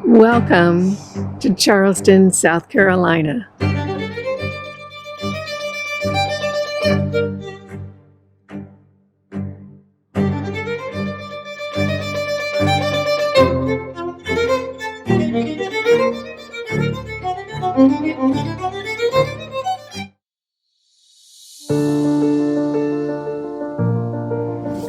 Welcome to Charleston, South Carolina.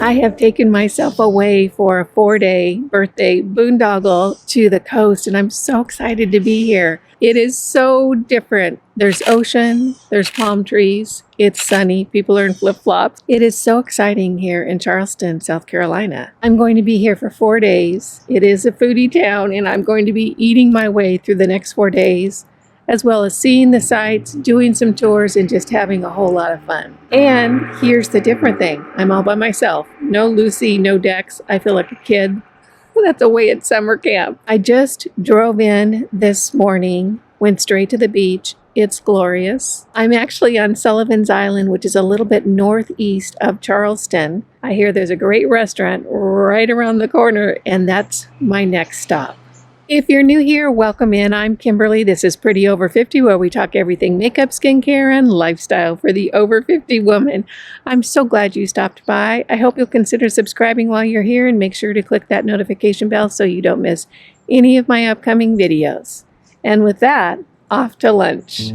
I have taken myself away for a 4-day birthday boondoggle to the coast, and I'm so excited to be here. It is so different. There's ocean, there's palm trees, it's sunny, people are in flip-flops. It is so exciting here in Charleston, South Carolina. I'm going to be here for 4 days. It is a foodie town, and I'm going to be eating my way through the next 4 days, as well as seeing the sights, doing some tours, and just having a whole lot of fun. And here's the different thing. I'm all by myself. No Lucy, no Dex. I feel like a kid. That's away at summer camp. I just drove in this morning, went straight to the beach. It's glorious. I'm actually on Sullivan's Island, which is a little bit northeast of Charleston. I hear there's a great restaurant right around the corner, and that's my next stop. If you're new here, welcome in. I'm Kimberly. This is Pretty Over 50, where we talk everything makeup, skincare, and lifestyle for the over 50 woman. I'm so glad you stopped by. I hope you'll consider subscribing while you're here and make sure to click that notification bell so you don't miss any of my upcoming videos. And with that, off to lunch.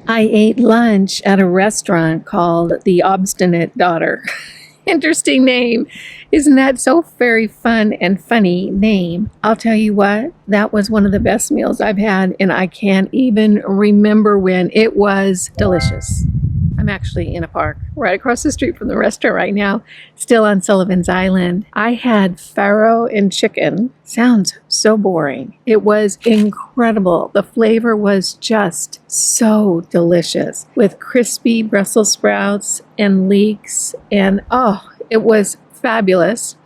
I ate lunch at a restaurant called The Obstinate Daughter. Interesting name. Isn't that so very fun and funny name? I'll tell you what, that was one of the best meals I've had, and I can't even remember when. It was delicious. I'm actually in a park right across the street from the restaurant right now, still on Sullivan's Island. I had farro and chicken. Sounds so boring. It was incredible. The flavor was just so delicious with crispy Brussels sprouts and leeks, and oh, it was fabulous.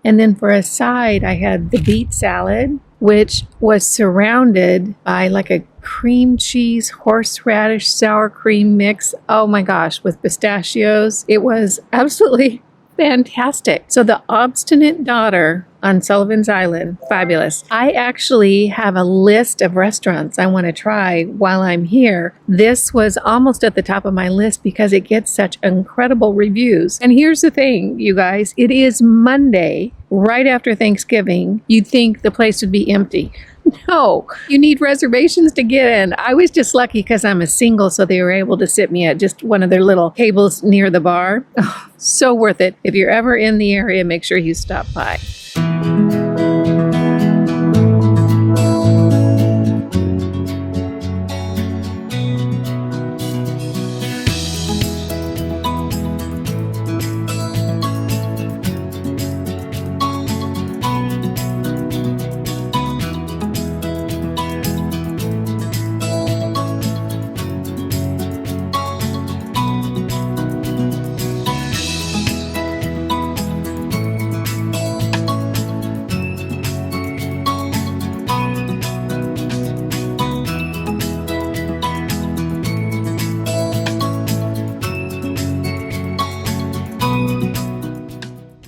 And then for a side, I had the beet salad, which was surrounded by like a cream cheese, horseradish, sour cream mix. Oh my gosh, with pistachios. It was absolutely fantastic. So the Obstinate Daughter on Sullivan's Island, fabulous. I actually have a list of restaurants I want to try while I'm here. This was almost at the top of my list because it gets such incredible reviews. And here's the thing, you guys, it is Monday, right after Thanksgiving. You'd think the place would be empty. No, you need reservations to get in. I was just lucky because I'm a single, so they were able to sit me at just one of their little tables near the bar. Oh, so worth it. If you're ever in the area, make sure you stop by.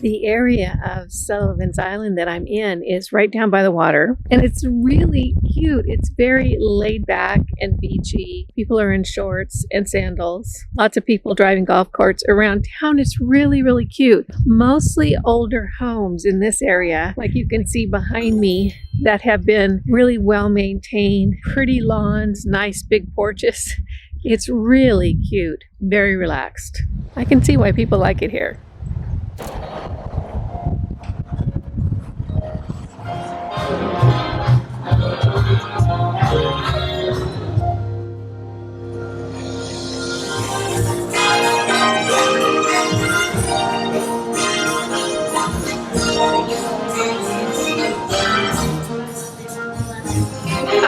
The area of Sullivan's Island that I'm in is right down by the water, and it's really cute. It's very laid back and beachy. People are in shorts and sandals. Lots of people driving golf carts around town. It's really, really cute. Mostly older homes in this area, like you can see behind me, that have been really well maintained. Pretty lawns, nice big porches. It's really cute, very relaxed. I can see why people like it here.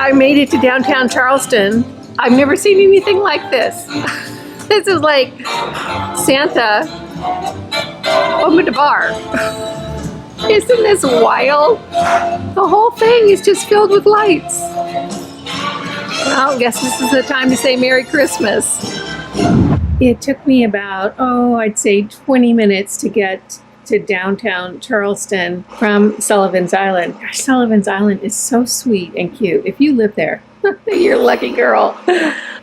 I made it to downtown Charleston. I've never seen anything like this. This is like Santa opened a bar. Isn't this wild? The whole thing is just filled with lights. Well, I guess this is the time to say Merry Christmas. It took me about, I'd say 20 minutes to get to downtown Charleston from Sullivan's Island. Gosh, Sullivan's Island is so sweet and cute. If you live there, you're a lucky girl.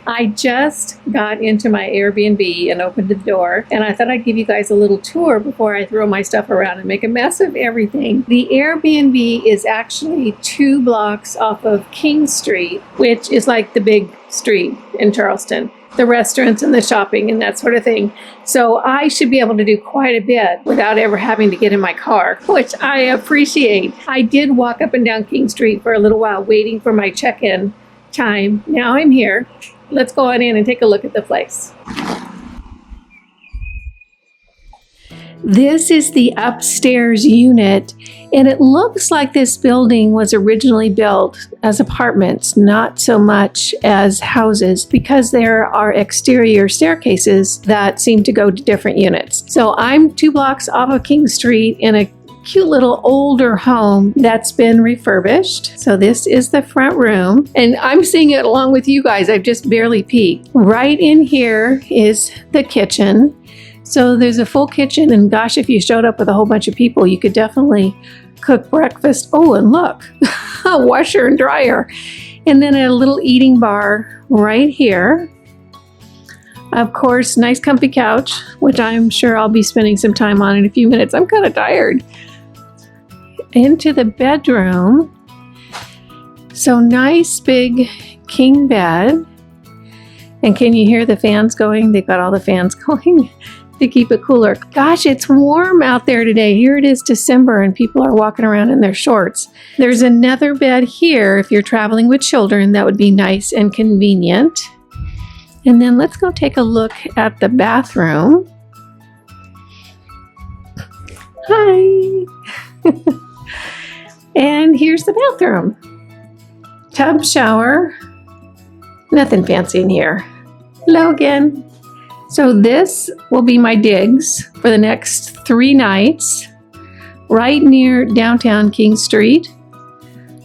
I just got into my Airbnb and opened the door, and I thought I'd give you guys a little tour before I throw my stuff around and make a mess of everything. The Airbnb is actually 2 blocks off of King Street, which is like the big street in Charleston. The restaurants and the shopping and that sort of thing. So I should be able to do quite a bit without ever having to get in my car, which I appreciate. I did walk up and down King Street for a little while waiting for my check-in time. Now I'm here. Let's go on in and take a look at the place. This is the upstairs unit, and it looks like this building was originally built as apartments, not so much as houses, because there are exterior staircases that seem to go to different units. So I'm 2 blocks off of King Street in a cute little older home that's been refurbished. So this is the front room, and I'm seeing it along with you guys. I've just barely peeked. Right in here is the kitchen. So there's a full kitchen, and gosh, if you showed up with a whole bunch of people, you could definitely cook breakfast. Oh, and look, a washer and dryer. And then a little eating bar right here. Of course, nice comfy couch, which I'm sure I'll be spending some time on in a few minutes. I'm kind of tired. Into the bedroom. So nice big king bed. And can you hear the fans going? They've got all the fans going to keep it cooler. Gosh, it's warm out there today. Here it is December and people are walking around in their shorts. There's another bed here. If you're traveling with children, that would be nice and convenient. And then let's go take a look at the bathroom. Hi. And here's the bathroom. Tub shower. Nothing fancy in here. Hello again. So this will be my digs for the next 3 nights, right near downtown King Street.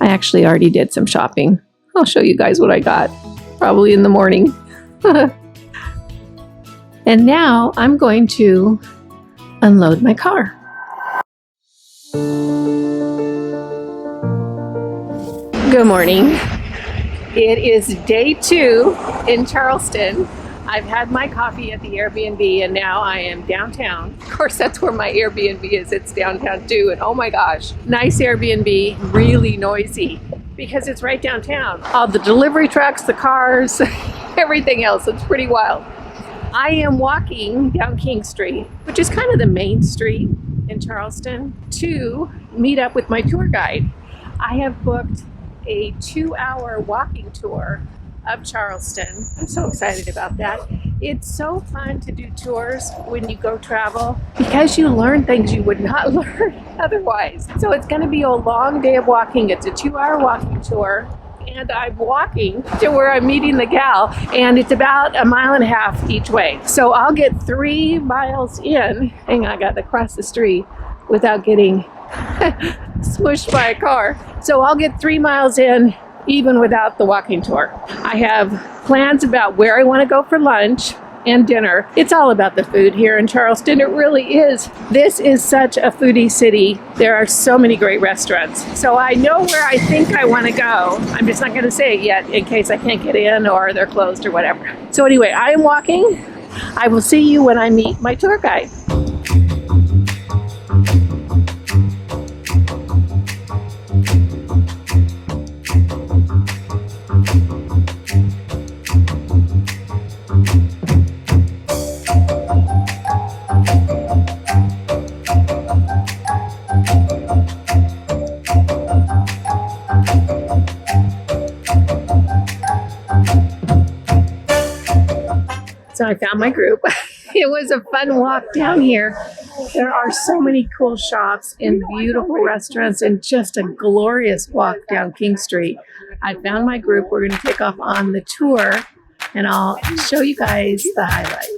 I actually already did some shopping. I'll show you guys what I got, probably in the morning. And now I'm going to unload my car. Good morning. It is day 2 in Charleston. I've had my coffee at the Airbnb and now I am downtown. Of course, that's where my Airbnb is. It's downtown too. And oh my gosh, nice Airbnb, really noisy because it's right downtown. All the delivery trucks, the cars, everything else. It's pretty wild. I am walking down King Street, which is kind of the main street in Charleston, to meet up with my tour guide. I have booked a 2-hour walking tour of Charleston. I'm so excited about that. It's so fun to do tours when you go travel because you learn things you would not learn otherwise. So it's going to be a long day of walking. It's a 2-hour walking tour, and I'm walking to where I'm meeting the gal, and it's about 1.5 miles each way. So I'll get 3 miles in. Hang on, I got to cross the street without getting smushed by a car. So I'll get 3 miles in even without the walking tour. I have plans about where I want to go for lunch and dinner. It's all about the food here in Charleston. It really is. This is such a foodie city. There are so many great restaurants. So I know where I think I want to go. I'm just not going to say it yet in case I can't get in or they're closed or whatever. So anyway, I am walking. I will see you when I meet my tour guide. So I found my group It was a fun walk down here. There are so many cool shops and beautiful restaurants and just a glorious walk down King Street. I found my group. We're going to take off on the tour and I'll show you guys the highlights.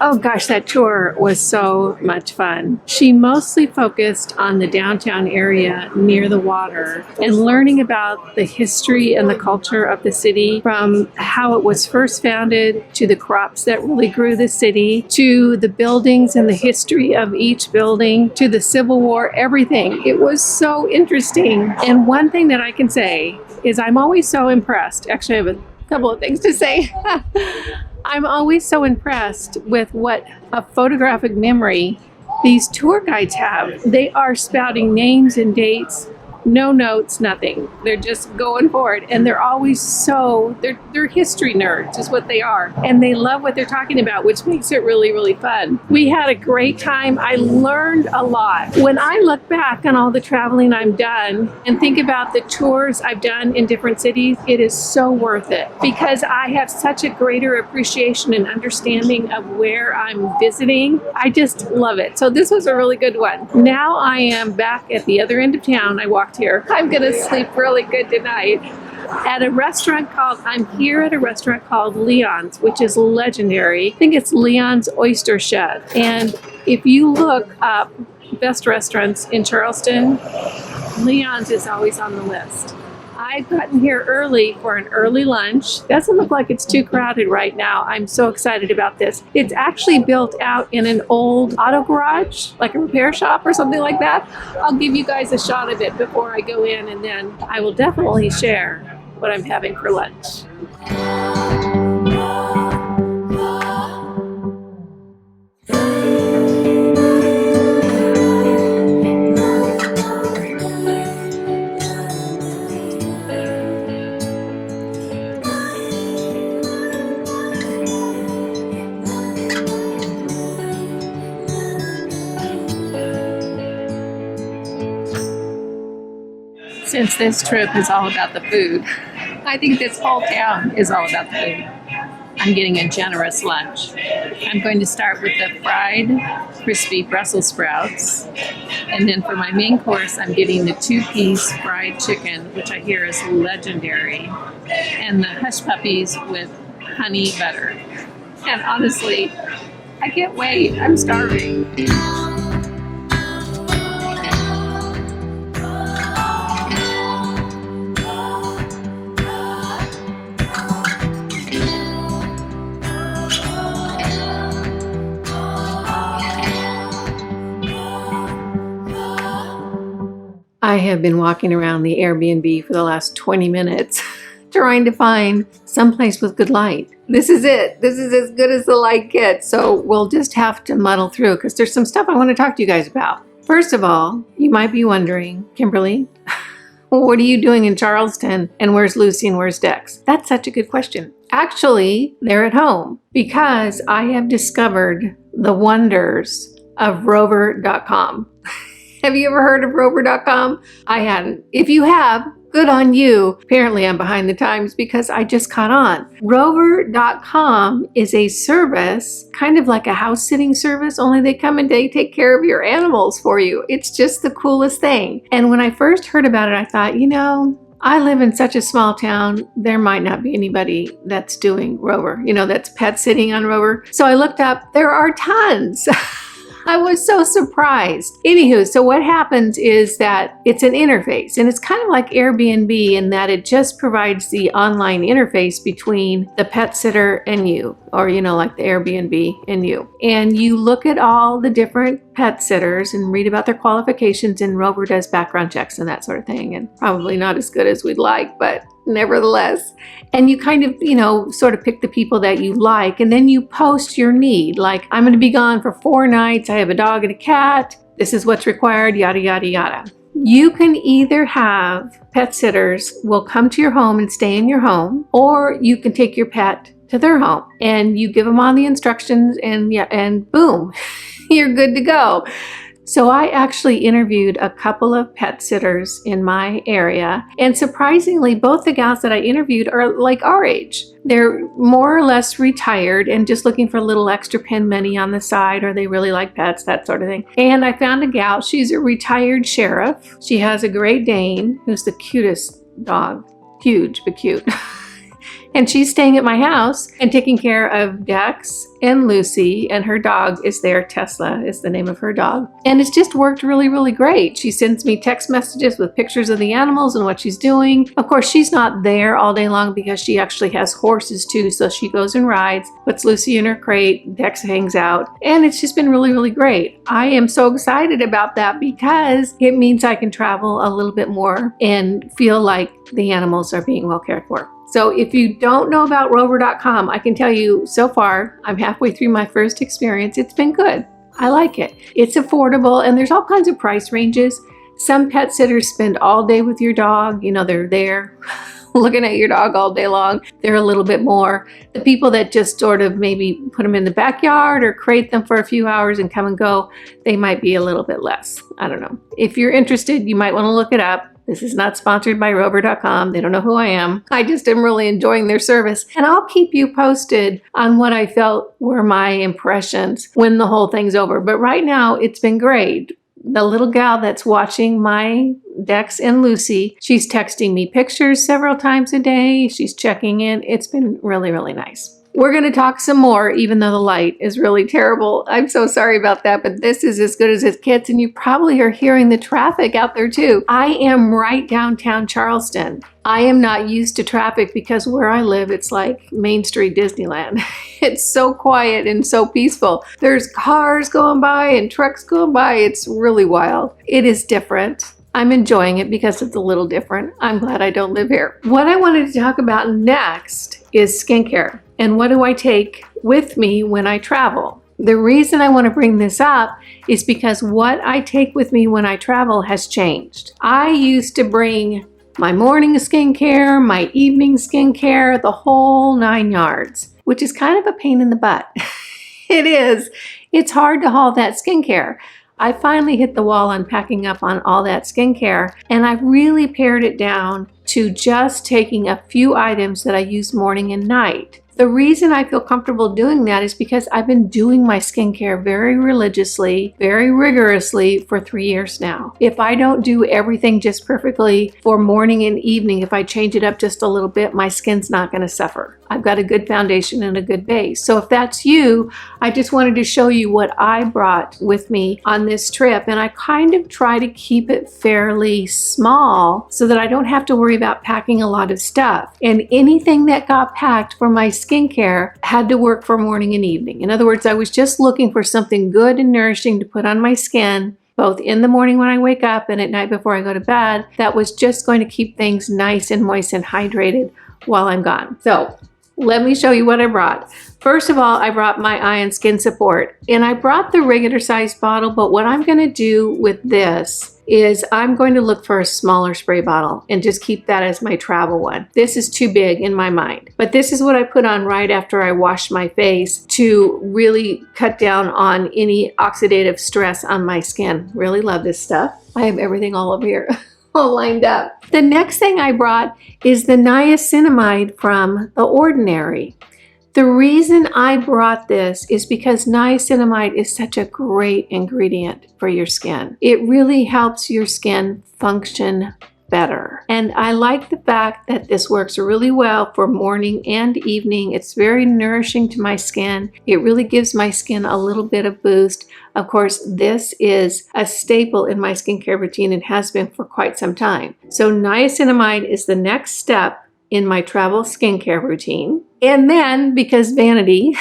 Oh gosh, that tour was so much fun. She mostly focused on the downtown area near the water and learning about the history and the culture of the city, from how it was first founded to the crops that really grew the city, to the buildings and the history of each building, to the Civil War, everything. It was so interesting. And one thing that I can say is I'm always so impressed. Actually, I have a couple of things to say. I'm always so impressed with what a photographic memory these tour guides have. They are spouting names and dates, no notes, nothing. They're just going for it. And they're always they're history nerds is what they are. And they love what they're talking about, which makes it really, really fun. We had a great time. I learned a lot. When I look back on all the traveling I've done and think about the tours I've done in different cities, it is so worth it because I have such a greater appreciation and understanding of where I'm visiting. I just love it. So this was a really good one. Now I am back at the other end of town. I walked here. I'm gonna sleep really good tonight at a restaurant called, I'm here at a restaurant called Leon's, which is legendary. I think it's Leon's Oyster Shed. And if you look up best restaurants in Charleston, Leon's is always on the list. I've gotten here early for an early lunch. Doesn't look like it's too crowded right now. I'm so excited about this. It's actually built out in an old auto garage, like a repair shop or something like that. I'll give you guys a shot of it before I go in, and then I will definitely share what I'm having for lunch. Since this trip is all about the food, I think this whole town is all about the food. I'm getting a generous lunch. I'm going to start with the fried crispy Brussels sprouts. And then for my main course, I'm getting the 2-piece fried chicken, which I hear is legendary, and the hush puppies with honey butter. And honestly, I can't wait. I'm starving. I have been walking around the Airbnb for the last 20 minutes trying to find someplace with good light. This is it. This is as good as the light gets. So we'll just have to muddle through because there's some stuff I want to talk to you guys about. First of all, you might be wondering, Kimberly, what are you doing in Charleston and where's Lucy and where's Dex? That's such a good question. Actually, they're at home because I have discovered the wonders of Rover.com. Have you ever heard of Rover.com? I hadn't. If you have, good on you. Apparently I'm behind the times because I just caught on. Rover.com is a service, kind of like a house sitting service, only they come and they take care of your animals for you. It's just the coolest thing. And when I first heard about it, I thought, you know, I live in such a small town, there might not be anybody that's doing Rover, you know, that's pet sitting on Rover. So I looked up, there are tons. I was so surprised. Anywho, so what happens is that it's an interface, and it's kind of like Airbnb in that it just provides the online interface between the pet sitter and you, or, you know, like the Airbnb and you. And you look at all the different pet sitters and read about their qualifications, and Rover does background checks and that sort of thing, and probably not as good as we'd like, but nevertheless. And you kind of, sort of pick the people that you like, and then you post your need. Like, I'm going to be gone for 4 nights. I have a dog and a cat. This is what's required, yada, yada, yada. You can either have pet sitters will come to your home and stay in your home, or you can take your pet to their home and you give them all the instructions, and boom, you're good to go. So I actually interviewed a couple of pet sitters in my area, and surprisingly, both the gals that I interviewed are like our age. They're more or less retired and just looking for a little extra pin money on the side, or they really like pets, that sort of thing. And I found a gal, she's a retired sheriff. She has a Great Dane who's the cutest dog, huge but cute. And she's staying at my house and taking care of Dex and Lucy, and her dog is there. Tesla is the name of her dog. And it's just worked really, really great. She sends me text messages with pictures of the animals and what she's doing. Of course, she's not there all day long because she actually has horses too. So she goes and rides, puts Lucy in her crate, Dex hangs out, and it's just been really, really great. I am so excited about that because it means I can travel a little bit more and feel like the animals are being well cared for. So if you don't know about Rover.com, I can tell you so far, I'm halfway through my first experience. It's been good. I like it. It's affordable, and there's all kinds of price ranges. Some pet sitters spend all day with your dog. They're there looking at your dog all day long. They're a little bit more. The people that just sort of maybe put them in the backyard or crate them for a few hours and come and go, they might be a little bit less. I don't know. If you're interested, you might want to look it up. This is not sponsored by Rover.com. They don't know who I am. I just am really enjoying their service. And I'll keep you posted on what I felt were my impressions when the whole thing's over. But right now, it's been great. The little gal that's watching my Dex and Lucy, she's texting me pictures several times a day. She's checking in. It's been really, really nice. We're going to talk some more, even though the light is really terrible. I'm so sorry about that, but this is as good as it gets, and you probably are hearing the traffic out there too. I am right downtown Charleston. I am not used to traffic because where I live, it's like Main Street Disneyland. It's so quiet and so peaceful. There's cars going by and trucks going by. It's really wild. It is different. I'm enjoying it because it's a little different. I'm glad I don't live here. What I wanted to talk about next is skincare. And what do I take with me when I travel? The reason I want to bring this up is because what I take with me when I travel has changed. I used to bring my morning skincare, my evening skincare, the whole 9 yards, which is kind of a pain in the butt. It is. It's hard to haul that skincare. I finally hit the wall on packing up on all that skincare, and I really pared it down to just taking a few items that I use morning and night. The reason I feel comfortable doing that is because I've been doing my skincare very religiously, very rigorously for 3 years now. If I don't do everything just perfectly for morning and evening, if I change it up just a little bit, my skin's not going to suffer. I've got a good foundation and a good base. So if that's you, I just wanted to show you what I brought with me on this trip. And I kind of try to keep it fairly small so that I don't have to worry about packing a lot of stuff. And anything that got packed for my skincare had to work for morning and evening. In other words, I was just looking for something good and nourishing to put on my skin, both in the morning when I wake up and at night before I go to bed, that was just going to keep things nice and moist and hydrated while I'm gone. So let me show you what I brought. First of all, I brought my eye and skin support, and I brought the regular size bottle, but what I'm going to do with this is I'm going to look for a smaller spray bottle and just keep that as my travel one. This is too big in my mind, but this is what I put on right after I wash my face to really cut down on any oxidative stress on my skin. Really love this stuff. I have everything all over here. All lined up. The next thing I brought is the niacinamide from The Ordinary. The reason I brought this is because niacinamide is such a great ingredient for your skin. It really helps your skin function better. And I like the fact that this works really well for morning and evening. It's very nourishing to my skin. It really gives my skin a little bit of boost. Of course, this is a staple in my skincare routine and has been for quite some time. So niacinamide is the next step in my travel skincare routine. And then, because vanity,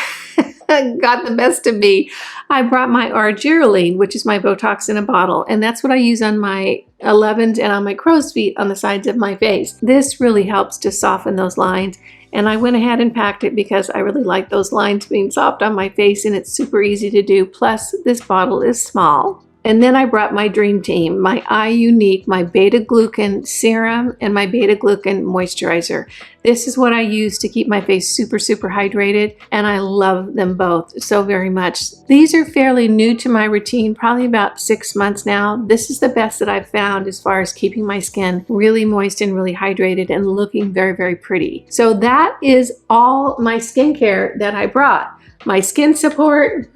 got the best of me. I brought my argireline, which is my Botox in a bottle, and that's what I use on my 11s and on my crow's feet on the sides of my face. This really helps to soften those lines, and I went ahead and packed it because I really like those lines being soft on my face, and it's super easy to do. Plus, this bottle is small. And then I brought my dream team, my Eye Unique, my beta glucan serum, and my beta glucan moisturizer. This is what I use to keep my face super, super hydrated, and I love them both so very much. These are fairly new to my routine, probably about 6 months now. This is the best that I've found as far as keeping my skin really moist and really hydrated and looking very, very pretty. So that is all my skincare that I brought. My skin support,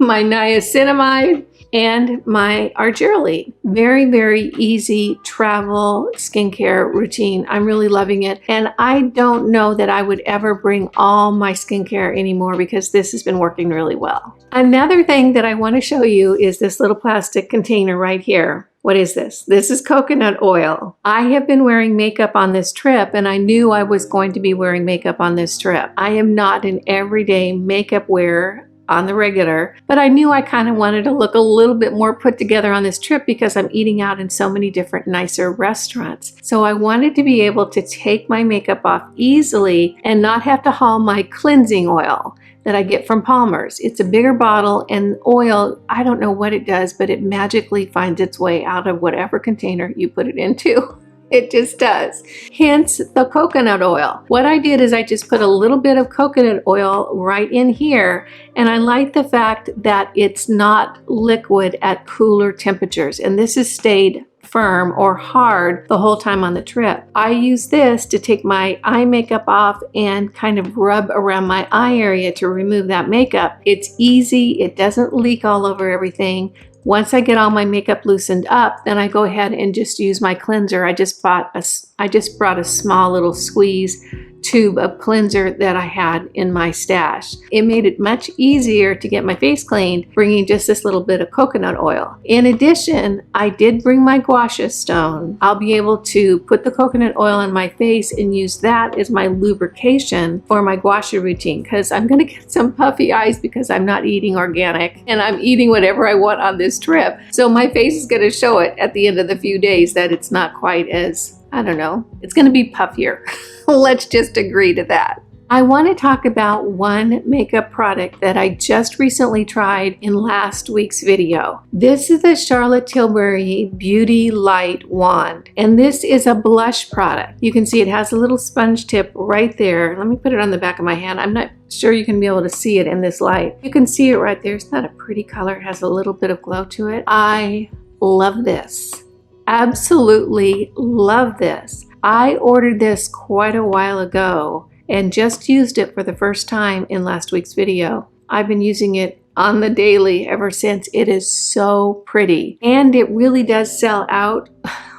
my niacinamide, and my argireline. Very, very easy travel skincare routine. I'm really loving it. And I don't know that I would ever bring all my skincare anymore because this has been working really well. Another thing that I want to show you is this little plastic container right here. What is this? This is coconut oil. I have been wearing makeup on this trip, and I knew I was going to be wearing makeup on this trip. I am not an everyday makeup wearer on the regular, but I knew I kind of wanted to look a little bit more put together on this trip because I'm eating out in so many different nicer restaurants. So I wanted to be able to take my makeup off easily and not have to haul my cleansing oil that I get from Palmer's. It's a bigger bottle, and oil, I don't know what it does, but it magically finds its way out of whatever container you put it into. It just does. Hence the coconut oil. What I did is I just put a little bit of coconut oil right in here, and I like the fact that it's not liquid at cooler temperatures, and this has stayed firm or hard the whole time on the trip. I use this to take my eye makeup off and kind of rub around my eye area to remove that makeup. It's easy. It doesn't leak all over everything. Once I get all my makeup loosened up, then I go ahead and just use my cleanser. I just brought a small little squeeze tube of cleanser that I had in my stash. It made it much easier to get my face cleaned, bringing just this little bit of coconut oil. In addition, I did bring my gua sha stone. I'll be able to put the coconut oil on my face and use that as my lubrication for my gua sha routine, because I'm going to get some puffy eyes because I'm not eating organic and I'm eating whatever I want on this trip. So my face is going to show it at the end of the few days that it's not quite as, I don't know, it's going to be puffier. Let's just agree to that. I want to talk about one makeup product that I just recently tried in last week's video. This is the Charlotte Tilbury Beauty Light Wand, and this is a blush product. You can see it has a little sponge tip right there. Let me put it on the back of my hand. I'm not sure you can be able to see it in this light. You can see it right there. It's not a pretty color. It has a little bit of glow to it. I love this. Absolutely love this. I ordered this quite a while ago and just used it for the first time in last week's video. I've been using it on the daily ever since. It is so pretty, and it really does sell out,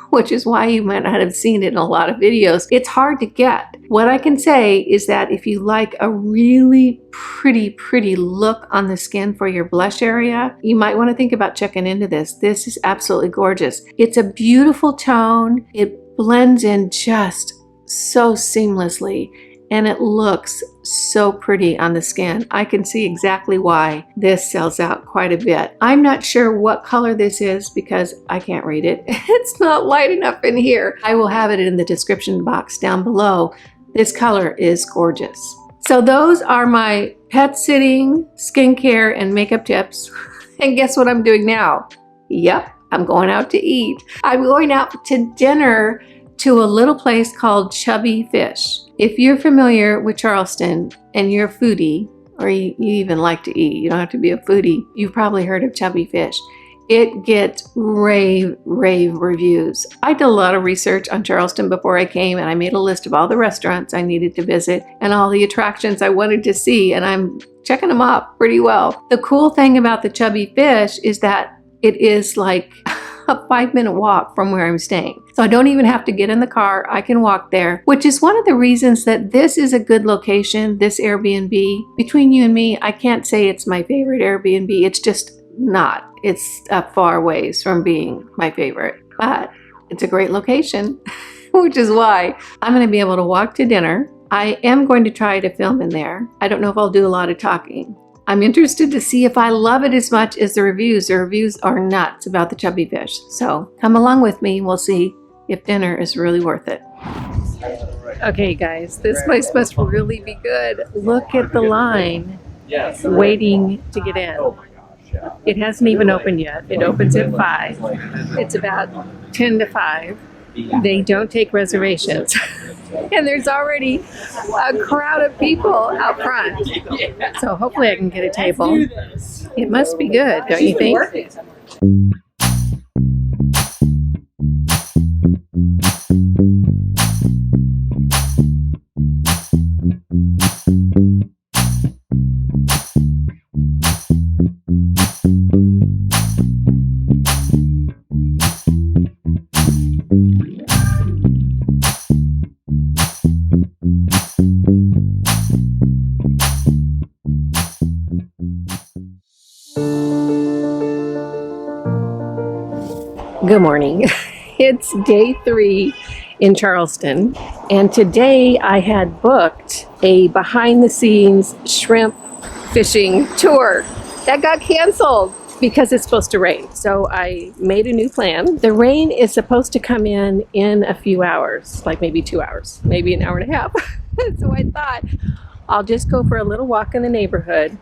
which is why you might not have seen it in a lot of videos. It's hard to get. What I can say is that if you like a really pretty look on the skin for your blush area, you might want to think about checking into this. This is absolutely gorgeous. It's a beautiful tone. It blends in just so seamlessly, and it looks so pretty on the skin. I can see exactly why this sells out quite a bit. I'm not sure what color this is because I can't read it. It's not light enough in here. I will have it in the description box down below. This color is gorgeous. So those are my pet sitting, skincare, and makeup tips. And guess what I'm doing now? Yep, I'm going out to eat. I'm going out to dinner to a little place called Chubby Fish. If you're familiar with Charleston and you're a foodie, or you even like to eat, you don't have to be a foodie, you've probably heard of Chubby Fish. It gets rave reviews. I did a lot of research on Charleston before I came, and I made a list of all the restaurants I needed to visit and all the attractions I wanted to see, and I'm checking them off pretty well. The cool thing about the Chubby Fish is that it is like a 5-minute walk from where I'm staying. So I don't even have to get in the car. I can walk there, which is one of the reasons that this is a good location, this Airbnb. Between you and me, I can't say it's my favorite Airbnb. It's just not. It's a far ways from being my favorite, but it's a great location, which is why I'm going to be able to walk to dinner. I am going to try to film in there. I don't know if I'll do a lot of talking. I'm interested to see if I love it as much as the reviews. The reviews are nuts about the chubby fish. So come along with me. We'll see if dinner is really worth it. Okay, guys, this place must really be good. Look at the line waiting to get in. It hasn't even opened yet. It opens at 5. It's about 10 to 5. They don't take reservations. And there's already a crowd of people out front. So hopefully I can get a table. It must be good, don't you think? Good morning. It's day 3 in Charleston, and today I had booked a behind-the-scenes shrimp fishing tour that got canceled because it's supposed to rain. So I made a new plan. The rain is supposed to come in a few hours, like maybe 2 hours, maybe an hour and a half. So I thought I'll just go for a little walk in the neighborhood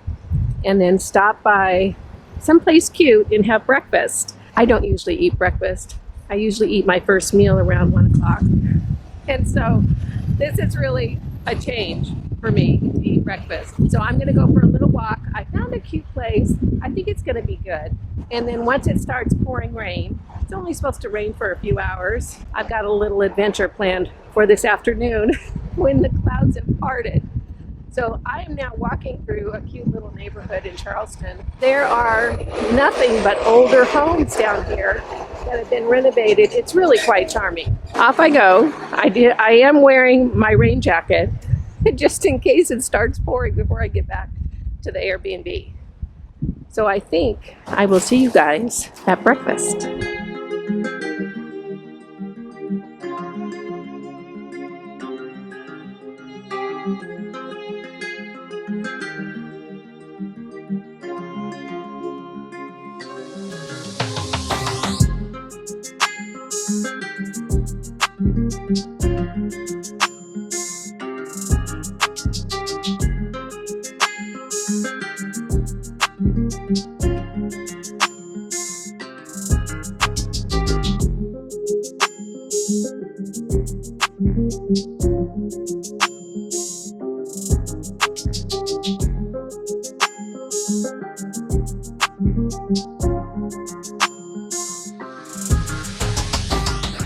and then stop by someplace cute and have breakfast. I don't usually eat breakfast. I usually eat my first meal around 1 o'clock. And so this is really a change for me to eat breakfast. So I'm gonna go for a little walk. I found a cute place. I think it's gonna be good. And then once it starts pouring rain, it's only supposed to rain for a few hours. I've got a little adventure planned for this afternoon when the clouds have parted. So I am now walking through a cute little neighborhood in Charleston. There are nothing but older homes down here that have been renovated. It's really quite charming. Off I go. I am wearing my rain jacket just in case it starts pouring before I get back to the Airbnb. So I think I will see you guys at breakfast.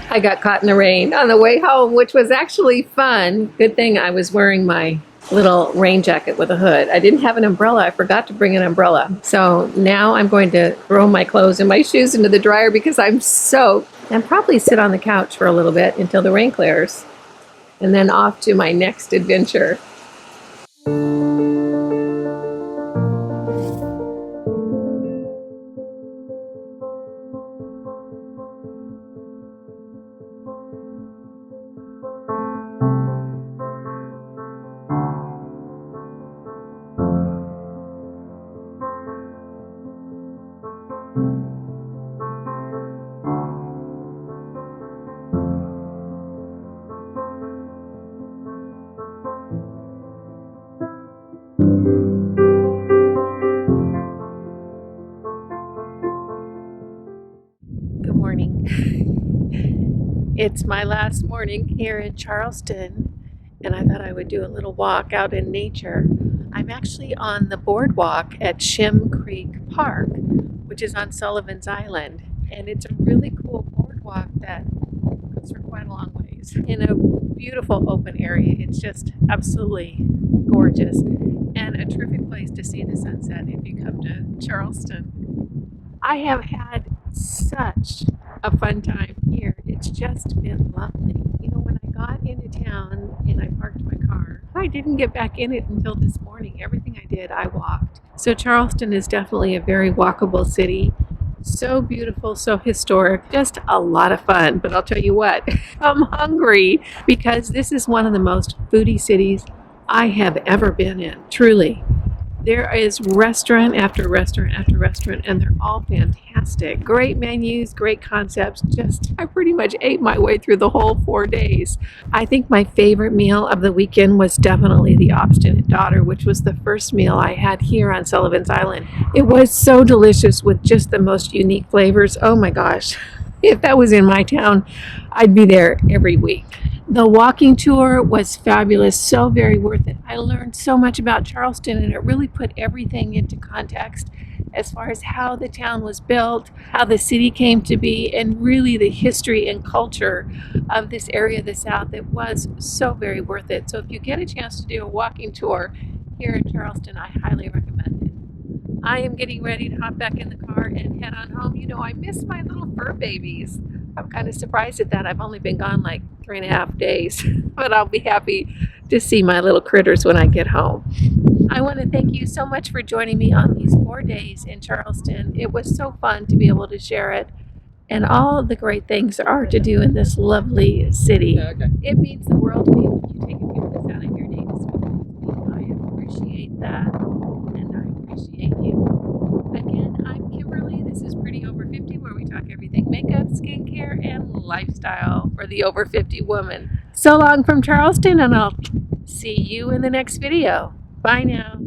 I got caught in the rain on the way home, which was actually fun. Good thing I was wearing my little rain jacket with a hood. I didn't have an umbrella. I forgot to bring an umbrella. So now I'm going to throw my clothes and my shoes into the dryer because I'm soaked, and probably sit on the couch for a little bit until the rain clears, and then off to my next adventure. It's my last morning here in Charleston, and I thought I would do a little walk out in nature. I'm actually on the boardwalk at Shem Creek Park, which is on Sullivan's Island, and it's a really cool boardwalk that goes for quite a long ways in a beautiful open area. It's just absolutely gorgeous and a terrific place to see the sunset if you come to Charleston. I have had such a fun time here. It's just been lovely. You know, when I got into town and I parked my car, I didn't get back in it until this morning. Everything I did, I walked. So Charleston is definitely a very walkable city. So beautiful, so historic, just a lot of fun. But I'll tell you what, I'm hungry because this is one of the most foodie cities I have ever been in, truly. There is restaurant after restaurant after restaurant, and they're all fantastic. Great menus, great concepts. I pretty much ate my way through the whole 4 days. I think my favorite meal of the weekend was definitely the Obstinate Daughter, which was the first meal I had here on Sullivan's Island. It was so delicious with just the most unique flavors. Oh my gosh. If that was in my town, I'd be there every week. The walking tour was fabulous, so very worth it. I learned so much about Charleston, and it really put everything into context as far as how the town was built, how the city came to be, and really the history and culture of this area of the South. It was so very worth it. So if you get a chance to do a walking tour here in Charleston, I highly recommend it. I am getting ready to hop back in the car and head on home. You know, I miss my little fur babies. I'm kind of surprised at that. I've only been gone like 3.5 days, but I'll be happy to see my little critters when I get home. I want to thank you so much for joining me on these 4 days in Charleston. It was so fun to be able to share it, and all of the great things there are to do in this lovely city. It means the world to me when you take a few minutes out of your day to spend with me. I appreciate that, and I appreciate you. Again, I'm Kimberly. This is Pretty Over 50, where we talk everything makeup, skincare, and lifestyle for the over 50 woman. So long from Charleston, and I'll see you in the next video. Bye now.